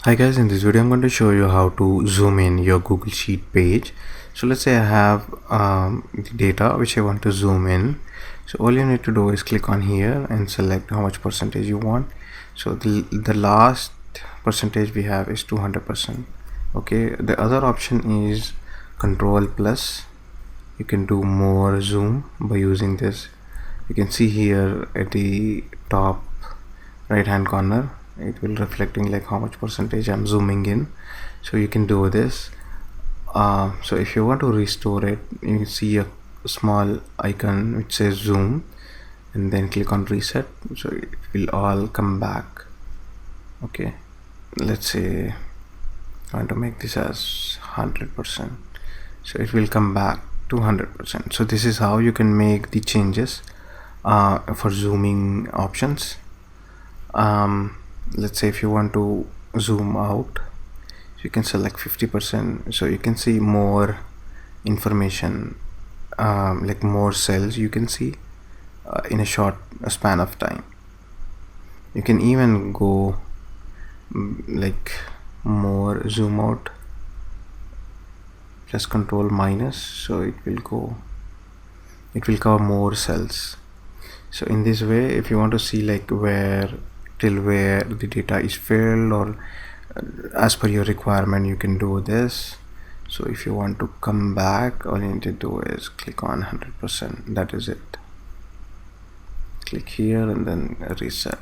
Hi guys, in this video I'm going to show you how to zoom in your Google Sheet page. So let's say I have the data which I want to zoom in. So all you need to do is click on here and select how much percentage you want. So the last percentage we have is 200%. Okay, the other option is Control plus. You can do more zoom by using this. You can see here at the top right hand corner it will reflecting like how much percentage I'm zooming in. So you can do this. So if you want to restore it, you see a small icon which says zoom and then click on reset, so it will all come back. Okay, let's say I want to make this as 100%, so it will come back to 100%. So this is how you can make the changes for zooming options. Let's say if you want to zoom out, you can select 50%, so you can see more information, like more cells you can see in a short span of time. You can even go like more zoom out, plus control minus, so it will cover more cells. So in this way, if you want to see like till where the data is filled, or as per your requirement, you can do this. So if you want to come back, all you need to do is click on 100%. That is it. Click here and then reset.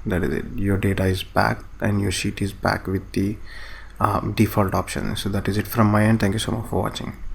That is it. Your data is back and your sheet is back with the default option. So that is it from my end. Thank you so much for watching.